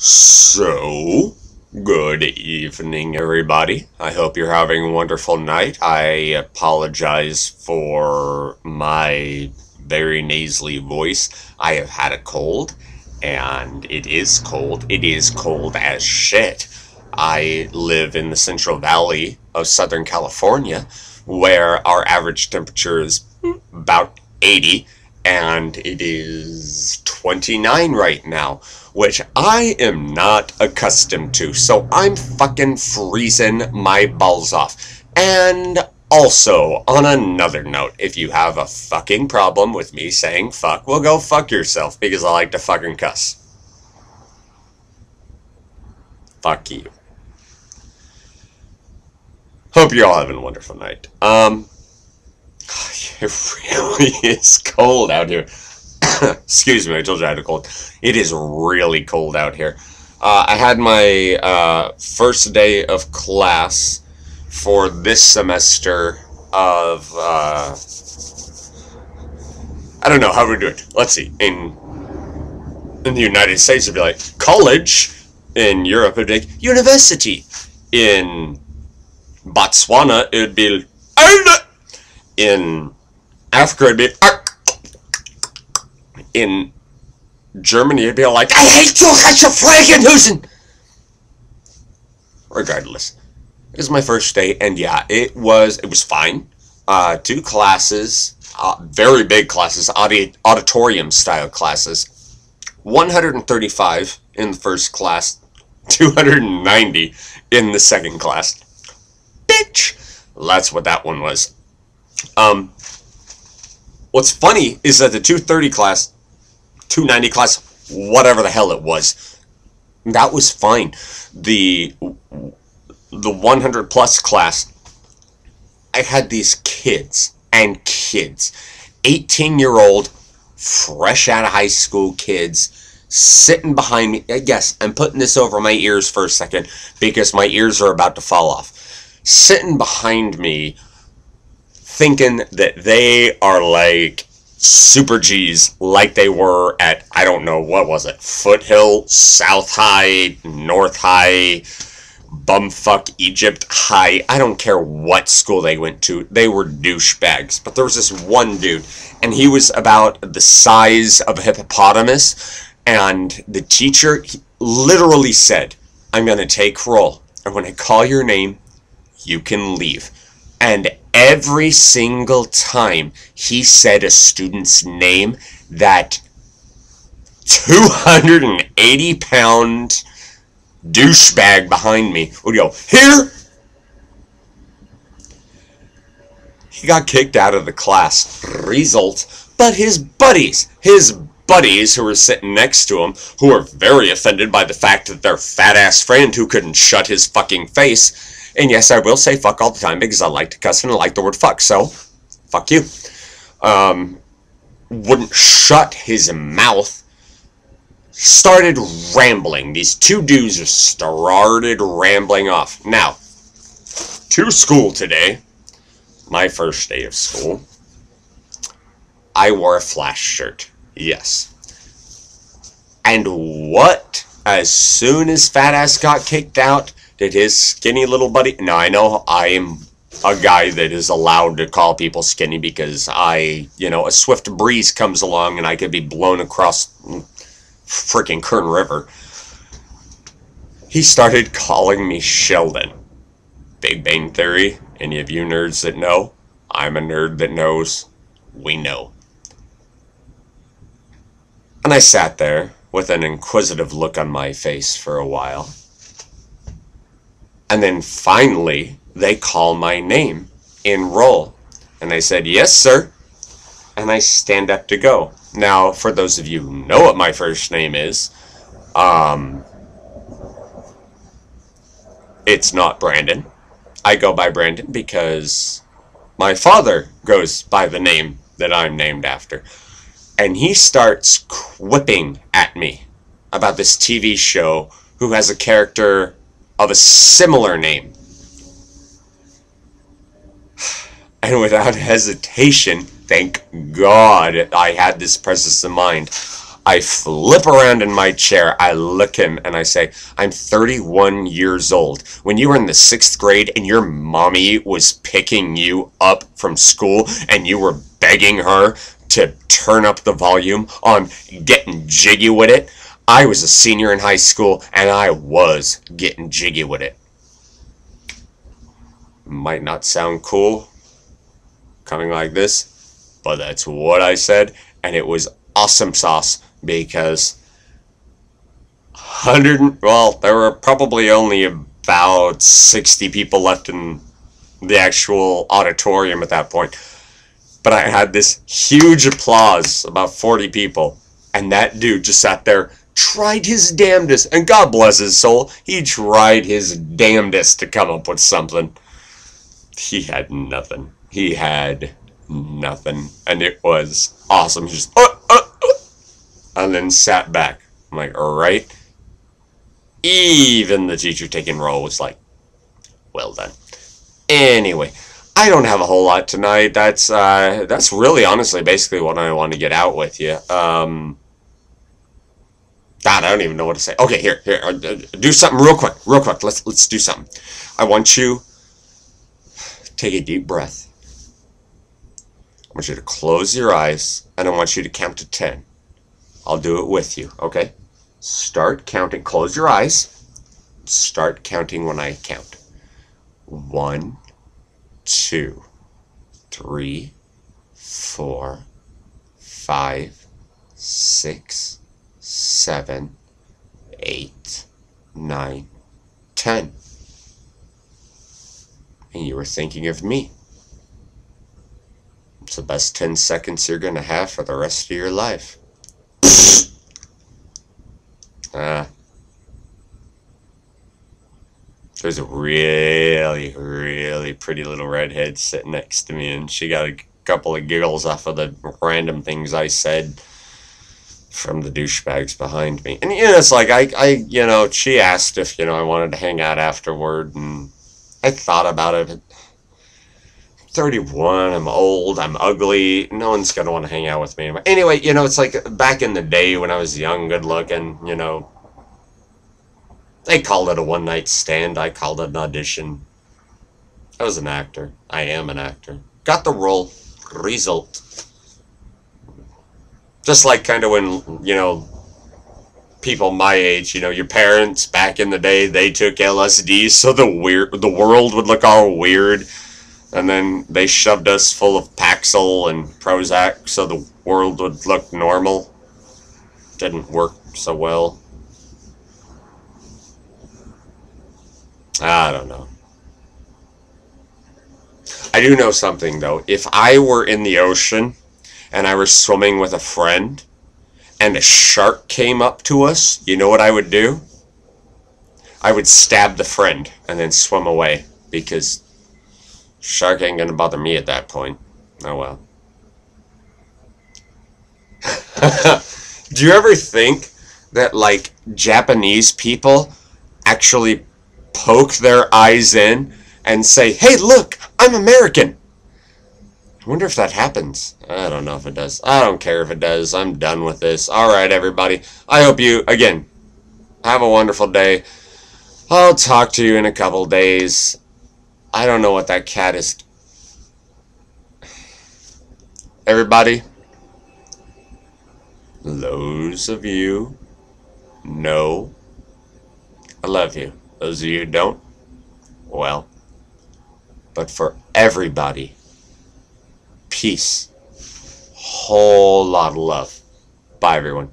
So, good evening, everybody. I hope you're having a wonderful night. I apologize for my very nasally voice. I have had a cold, and it is cold. It is cold as shit. I live in the Central Valley of Southern California, where our average temperature is about 80, and it is 29 right now, which I am not accustomed to, so I'm fucking freezing my balls off. And also, on another note, if you have a fucking problem with me saying fuck, well, go fuck yourself, because I like to fucking cuss. Fuck you. Hope you're all having a wonderful night. It really is cold out here. Excuse me, I told you I had a cold. It is really cold out here. I had my first day of class for this semester of, I don't know, how we do it. Let's see. In the United States, it'd be like college. In Europe, it'd be like university. In Botswana, it'd be in Africa, it'd be in Germany, it'd be like, I hate you, Fragenhusen! Regardless, it was my first day, and yeah, it was fine. 2 classes, very big classes, auditorium style classes. 135 in the first class, 290 in the second class. Bitch! That's what that one was. What's funny is that the 230 class, 290 class, whatever the hell it was, that was fine. The 100 plus class, I had these kids, 18-year-old, fresh out of high school kids, sitting behind me. Yes, I'm putting this over my ears for a second, because my ears are about to fall off. Sitting behind me, thinking that they are like super G's, like they were at, I don't know, what was it? Foothill, South High, North High, bumfuck Egypt High. I don't care what school they went to. They were douchebags. But there was this one dude, and he was about the size of a hippopotamus, and the teacher literally said, I'm going to take roll, and when I call your name, you can leave. And every single time he said a student's name, that 280-pound douchebag behind me would go, here! He got kicked out of the class. Result, but his buddies who were sitting next to him, who were very offended by the fact that their fat-ass friend who couldn't shut his fucking face, and yes, I will say fuck all the time because I like to cuss and I like the word fuck, so fuck you. Wouldn't shut his mouth. Started rambling. These 2 dudes just started rambling off. Now, to school today, my first day of school, I wore a flash shirt. Yes. And what? As soon as fat ass got kicked out, did his skinny little buddy... Now, I know I am a guy that is allowed to call people skinny because a swift breeze comes along and I could be blown across freaking Kern River. He started calling me Sheldon. Big Bang Theory. Any of you nerds that know? I'm a nerd that knows. We know. And I sat there with an inquisitive look on my face for a while. And then finally, they call my name in roll. And I said, yes, sir. And I stand up to go. Now, for those of you who know what my first name is, it's not Brandon. I go by Brandon because my father goes by the name that I'm named after. And he starts quipping at me about this TV show who has a character of a similar name. And without hesitation, thank God I had this presence of mind, I flip around in my chair, I look him, and I say, I'm 31 years old. When you were in the 6th grade and your mommy was picking you up from school and you were begging her to turn up the volume on Getting Jiggy with It, I was a senior in high school and I was getting jiggy with it. Might not sound cool coming like this, but that's what I said, and it was awesome sauce because there were probably only about 60 people left in the actual auditorium at that point. But I had this huge applause, about 40 people, and that dude just sat there, tried his damnedest, and God bless his soul, he tried his damnedest to come up with something. He had nothing. He had nothing, and it was awesome. He just and then sat back. I'm like, all right. Even the teacher taking roll was like, well done. Anyway, I don't have a whole lot tonight. That's really honestly basically what I want to get out with you. God, I don't even know what to say. Okay, here, do something real quick. Let's do something. I want you to take a deep breath. I want you to close your eyes, and I want you to count to 10. I'll do it with you, okay? Start counting. Close your eyes. Start counting when I count. 1, 2, 3, 4, 5, 6, 7, 8, 9, 10. And you were thinking of me. It's the best 10 seconds you're going to have for the rest of your life. There's a really, really pretty little redhead sitting next to me, and she got a couple of giggles off of the random things I said from the douchebags behind me. And it's like she asked if I wanted to hang out afterward, and I thought about it. I'm 31, I'm old, I'm ugly, no one's gonna want to hang out with me anyway. It's like back in the day when I was young, good looking, they called it a one-night stand. I called it an audition. I was an actor. I am an actor. Got the role. Result. Just like kind of when, people my age, your parents back in the day, they took LSD so the world would look all weird. And then they shoved us full of Paxil and Prozac so the world would look normal. Didn't work so well. I don't know. I do know something, though. If I were in the ocean and I were swimming with a friend and a shark came up to us, you know what I would do? I would stab the friend and then swim away because shark ain't gonna bother me at that point. Oh well. Do you ever think that, like, Japanese people actually poke their eyes in and say, hey, look, I'm American? I wonder if that happens. I don't know if it does. I don't care if it does. I'm done with this. Alright, everybody. I hope you, again, have a wonderful day. I'll talk to you in a couple days. I don't know what that cat is. Everybody, those of you know I love you. Those of you who don't, well, but for everybody, peace. Whole lot of love. Bye, everyone.